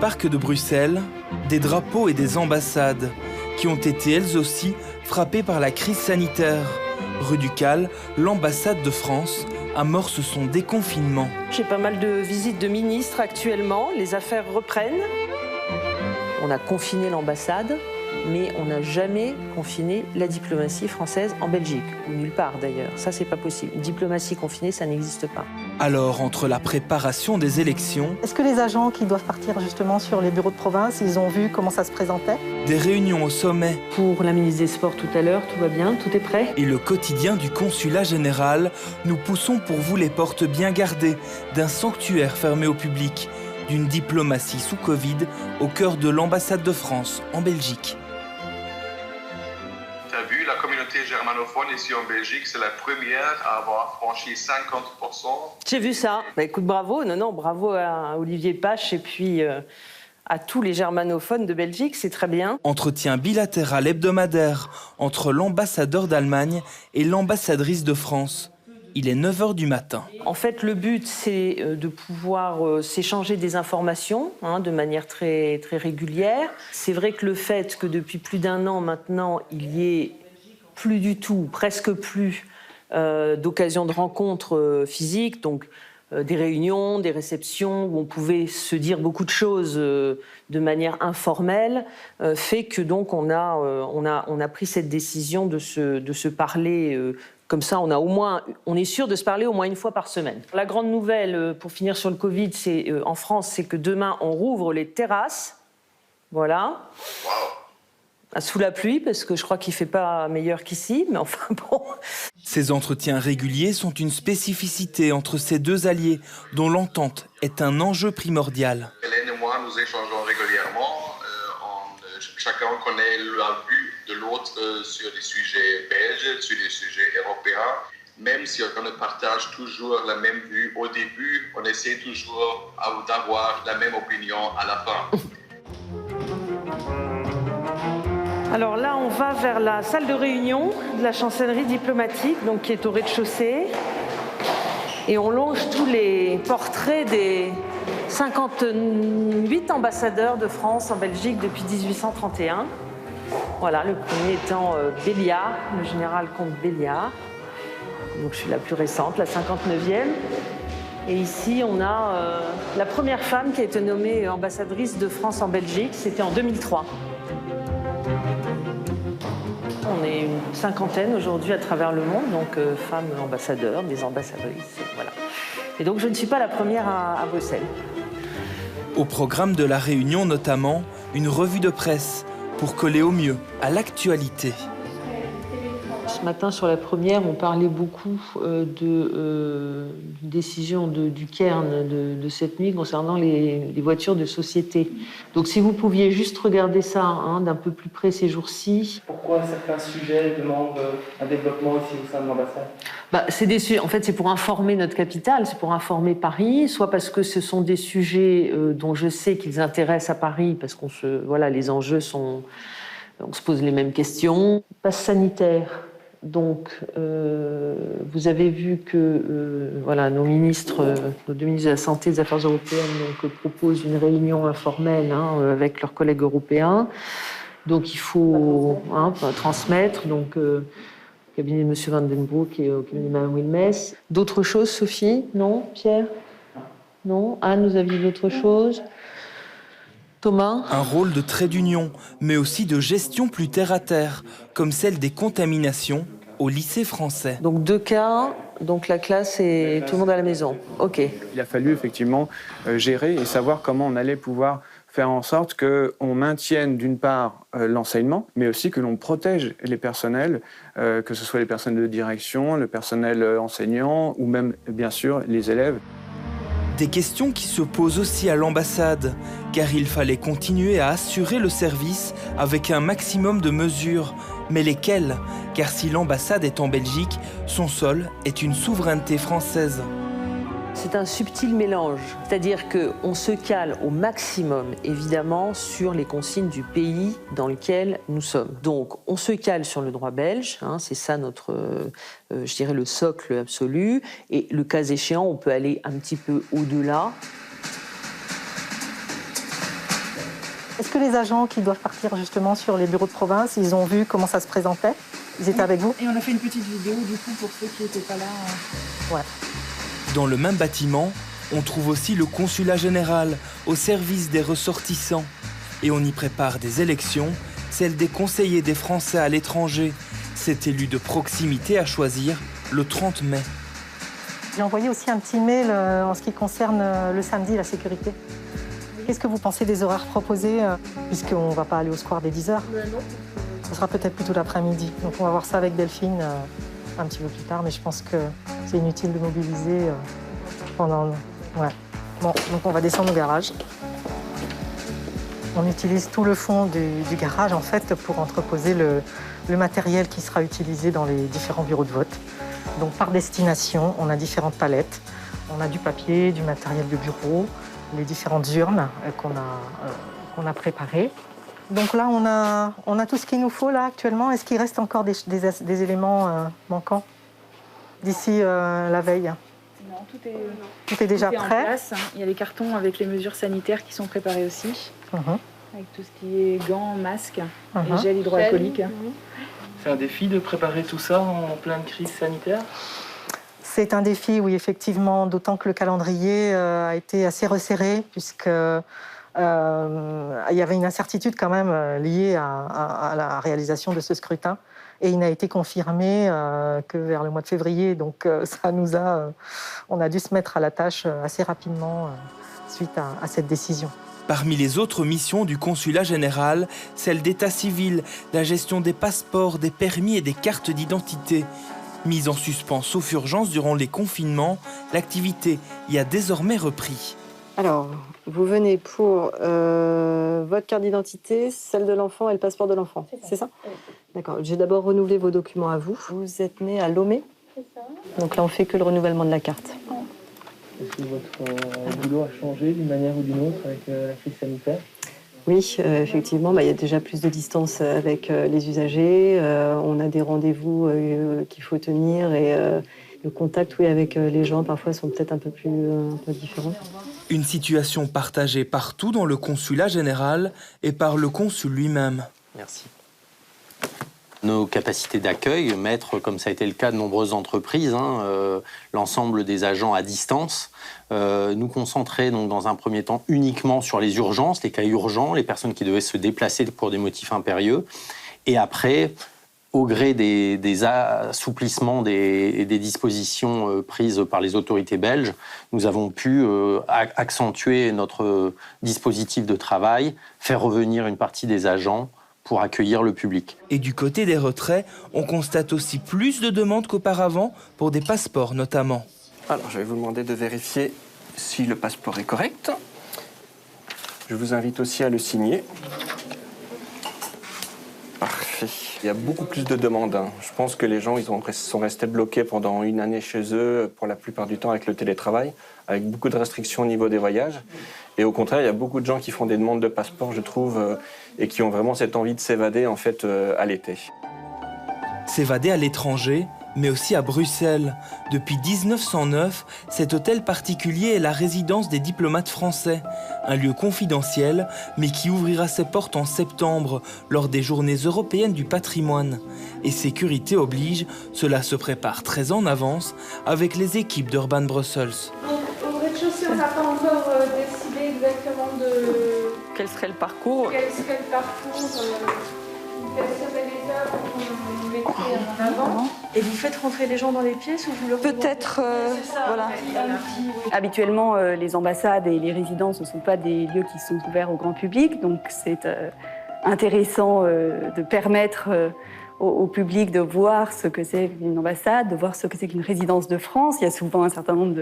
parc de Bruxelles, des drapeaux et des ambassades qui ont été elles aussi frappées par la crise sanitaire. Rue du Cal, l'ambassade de France amorce son déconfinement. J'ai pas mal de visites de ministres actuellement, les affaires reprennent. On a confiné l'ambassade, mais on n'a jamais confiné la diplomatie française en Belgique, ou nulle part d'ailleurs. Ça, c'est pas possible. Une diplomatie confinée, ça n'existe pas. Alors, entre la préparation des élections... Est-ce que les agents qui doivent partir justement sur les bureaux de province, ils ont vu comment ça se présentait? Des réunions au sommet... Pour la ministre des Sports tout à l'heure, tout va bien, tout est prêt. Et le quotidien du consulat général, nous poussons pour vous les portes bien gardées d'un sanctuaire fermé au public, d'une diplomatie sous Covid au cœur de l'ambassade de France en Belgique. T'as vu, la communauté germanophone ici en Belgique, c'est la première à avoir franchi 50%. J'ai vu ça. Bah, écoute, bravo. Non, bravo à Olivier Pache et puis à tous les germanophones de Belgique, c'est très bien. Entretien bilatéral hebdomadaire entre l'ambassadeur d'Allemagne et l'ambassadrice de France. Il est 9h du matin. En fait, le but, c'est de pouvoir s'échanger des informations de manière très, très régulière. C'est vrai que le fait que depuis plus d'1 an maintenant, il y ait plus du tout, presque plus, d'occasions de rencontres physiques, donc des réunions, des réceptions où on pouvait se dire beaucoup de choses de manière informelle, fait que donc on a pris cette décision de se parler. Comme ça, on est sûr de se parler au moins une fois par semaine. La grande nouvelle, pour finir sur le Covid, en France, c'est que demain, on rouvre les terrasses. Voilà. Wow. Sous la pluie, parce que je crois qu'il ne fait pas meilleur qu'ici, mais enfin bon. Ces entretiens réguliers sont une spécificité entre ces deux alliés, dont l'entente est un enjeu primordial. Hélène et moi, nous échangeons régulièrement. Chacun connaît la vue de l'autre sur des sujets belges, sur des sujets européens. Même si on ne partage toujours la même vue au début, on essaie toujours d'avoir la même opinion à la fin. Alors là, on va vers la salle de réunion de la chancellerie diplomatique, donc qui est au rez-de-chaussée. Et on longe tous les portraits des 58 ambassadeurs de France en Belgique depuis 1831. Voilà, le premier étant Béliard, le général comte Béliard. Donc je suis la plus récente, la 59e. Et ici, on a la première femme qui a été nommée ambassadrice de France en Belgique. C'était en 2003. On est une 50aine aujourd'hui à travers le monde, donc femmes ambassadeurs, des ambassadrices, voilà. Et donc je ne suis pas la première à Bruxelles. Au programme de la réunion notamment, une revue de presse pour coller au mieux à l'actualité. Ce matin, sur la première, on parlait beaucoup d'une décision du Cairn de cette nuit concernant les voitures de société. Donc si vous pouviez juste regarder ça d'un peu plus près ces jours-ci. Pourquoi certains sujets demandent un développement aussi au sein de l'ambassade ? En fait, c'est pour informer notre capitale, c'est pour informer Paris, soit parce que ce sont des sujets dont je sais qu'ils intéressent à Paris, parce les enjeux sont... On se pose les mêmes questions. Passe sanitaire. Donc, vous avez vu que nos ministres, nos deux ministres de la Santé et des Affaires européennes proposent une réunion informelle avec leurs collègues européens. Donc, il faut transmettre. Donc, au cabinet de M. Van den Broek et au cabinet de Mme Wilmès. D'autres choses, Sophie? Non? Pierre? Non? Anne, vous aviez d'autres choses? Thomas? Un rôle de trait d'union, mais aussi de gestion plus terre-à-terre, comme celle des contaminations au lycée français. Donc 2 cas, donc la classe et tout le monde à la maison. Ok. Il a fallu effectivement gérer et savoir comment on allait pouvoir faire en sorte qu'on maintienne d'une part l'enseignement, mais aussi que l'on protège les personnels, que ce soit les personnels de direction, le personnel enseignant ou même bien sûr les élèves. Des questions qui se posent aussi à l'ambassade, car il fallait continuer à assurer le service avec un maximum de mesures. Mais lesquelles? Car si l'ambassade est en Belgique, son sol est une souveraineté française. C'est un subtil mélange, c'est-à-dire qu'on se cale au maximum, évidemment, sur les consignes du pays dans lequel nous sommes. Donc, on se cale sur le droit belge, c'est ça notre, je dirais, le socle absolu, et le cas échéant, on peut aller un petit peu au-delà. Est-ce que les agents qui doivent partir justement sur les bureaux de province, ils ont vu comment ça se présentait? Ils étaient avec vous? Et on a fait une petite vidéo du coup pour ceux qui n'étaient pas là. Ouais. Dans le même bâtiment, on trouve aussi le consulat général au service des ressortissants. Et on y prépare des élections, celles des conseillers des Français à l'étranger, cet élu de proximité à choisir le 30 mai. J'ai envoyé aussi un petit mail en ce qui concerne le samedi, la sécurité. Qu'est-ce que vous pensez des horaires proposés, puisqu'on ne va pas aller au square dès 10h? Ce sera peut-être plutôt l'après-midi. Donc on va voir ça avec Delphine un petit peu plus tard, mais je pense que c'est inutile de mobiliser pendant... Ouais. Bon, donc on va descendre au garage. On utilise tout le fond du garage, en fait, pour entreposer le matériel qui sera utilisé dans les différents bureaux de vote. Donc par destination, on a différentes palettes. On a du papier, du matériel de bureau, les différentes urnes qu'on a préparées. Donc là, on a tout ce qu'il nous faut là actuellement. Est-ce qu'il reste encore des éléments manquants d'ici la veille? Non, Tout est déjà en prêt. place. Il y a les cartons avec les mesures sanitaires qui sont préparés aussi, avec tout ce qui est gants, masques et gel hydroalcoolique. C'est un défi de préparer tout ça en pleine crise sanitaire? C'est un défi, oui, effectivement, d'autant que le calendrier a été assez resserré, puisque il y avait une incertitude quand même liée à la réalisation de ce scrutin. Et il n'a été confirmé que vers le mois de février. Donc on a dû se mettre à la tâche assez rapidement suite à cette décision. Parmi les autres missions du consulat général, celle d'état civil, la gestion des passeports, des permis et des cartes d'identité. Mise en suspens sauf urgence durant les confinements, l'activité y a désormais repris. Alors, vous venez pour votre carte d'identité, celle de l'enfant et le passeport de l'enfant, c'est ça? D'accord, j'ai d'abord renouvelé vos documents à vous. Vous êtes né à Lomé? C'est ça. Donc là, on fait que le renouvellement de la carte. Est-ce que votre boulot a changé d'une manière ou d'une autre avec la crise sanitaire? Oui, effectivement, il y a déjà plus de distance avec les usagers. On a des rendez-vous qu'il faut tenir et le contact avec les gens parfois sont peut-être un peu différents. Une situation partagée partout dans le consulat général et par le consul lui-même. Merci. Nos capacités d'accueil, mettre, comme ça a été le cas de nombreuses entreprises, l'ensemble des agents à distance, nous concentrer donc, dans un premier temps uniquement sur les urgences, les cas urgents, les personnes qui devaient se déplacer pour des motifs impérieux, et après, au gré des assouplissements et des dispositions prises par les autorités belges, nous avons pu accentuer notre dispositif de travail, faire revenir une partie des agents pour accueillir le public. Et du côté des retraits, on constate aussi plus de demandes qu'auparavant, pour des passeports notamment. Alors, je vais vous demander de vérifier si le passeport est correct. Je vous invite aussi à le signer. Parfait. Il y a beaucoup plus de demandes. Je pense que les gens sont restés bloqués pendant une année chez eux, pour la plupart du temps avec le télétravail, avec beaucoup de restrictions au niveau des voyages. Et au contraire, il y a beaucoup de gens qui font des demandes de passeport, je trouve, et qui ont vraiment cette envie de s'évader en fait à l'été. S'évader à l'étranger, mais aussi à Bruxelles. Depuis 1909, cet hôtel particulier est la résidence des diplomates français. Un lieu confidentiel, mais qui ouvrira ses portes en septembre, lors des Journées européennes du patrimoine. Et sécurité oblige, cela se prépare très en avance avec les équipes d'Urban Brussels. Au rez-de-chaussée, on n'a pas encore décidé exactement de... Quel serait le parcours? Quel serait le parcours, quelles seraient les œuvres qu'on mettrait en avant. Et vous faites rentrer les gens dans les pièces ou vous leur... Peut-être, voilà. Habituellement, les ambassades et les résidences ne sont pas des lieux qui sont ouverts au grand public, donc c'est intéressant de permettre au public de voir ce que c'est une ambassade, de voir ce que c'est qu'une résidence de France. Il y a souvent un certain nombre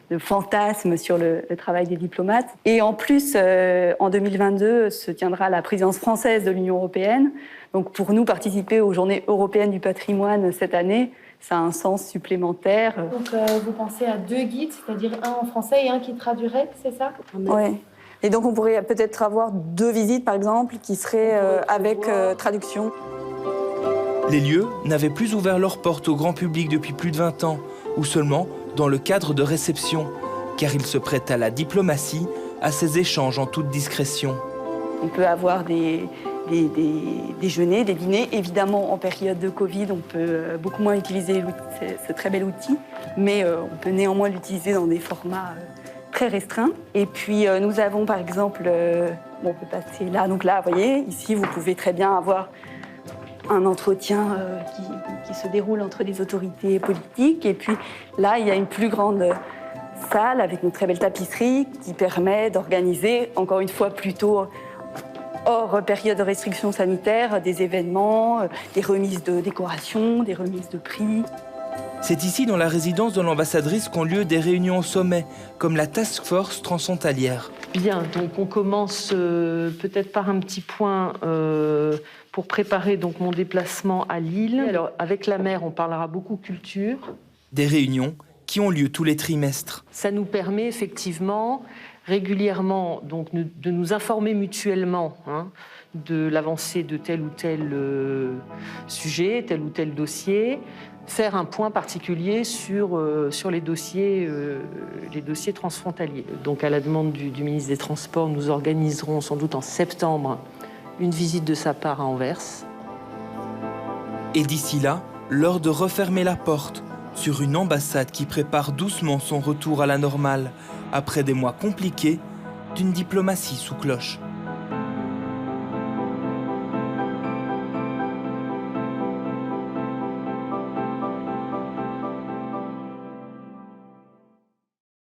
de fantasmes sur le travail des diplomates. Et en plus, en 2022, se tiendra la présidence française de l'Union européenne. Donc pour nous, participer aux Journées européennes du patrimoine cette année, ça a un sens supplémentaire. Donc vous pensez à 2 guides, c'est-à-dire un en français et un qui traduirait, c'est ça? Oui. Et donc on pourrait peut-être avoir 2 visites, par exemple, qui seraient avec traduction. Les lieux n'avaient plus ouvert leurs portes au grand public depuis plus de 20 ans, ou seulement dans le cadre de réception, car ils se prêtent à la diplomatie, à ces échanges en toute discrétion. On peut avoir des déjeuners, des dîners. Évidemment, en période de Covid, on peut beaucoup moins utiliser ce très bel outil, mais on peut néanmoins l'utiliser dans des formats très restreints. Et puis, nous avons par exemple, on peut passer là, donc là, vous voyez, ici, vous pouvez très bien avoir un entretien qui se déroule entre des autorités politiques. Et puis là, il y a une plus grande salle avec une très belle tapisserie qui permet d'organiser, encore une fois, plutôt hors période de restrictions sanitaires, des événements, des remises de décorations, des remises de prix. C'est ici, dans la résidence de l'ambassadrice, qu'ont lieu des réunions au sommet, comme la Task Force transfrontalière. Bien, donc on commence peut-être par un petit point pour préparer donc mon déplacement à Lille. Alors, avec la maire, on parlera beaucoup culture. Des réunions qui ont lieu tous les trimestres. Ça nous permet effectivement régulièrement donc, de nous informer mutuellement de l'avancée de tel ou tel sujet, tel ou tel dossier, faire un point particulier sur les dossiers transfrontaliers. Donc à la demande du ministre des Transports, nous organiserons sans doute en septembre une visite de sa part à Anvers. Et d'ici là, l'heure de refermer la porte sur une ambassade qui prépare doucement son retour à la normale après des mois compliqués d'une diplomatie sous cloche.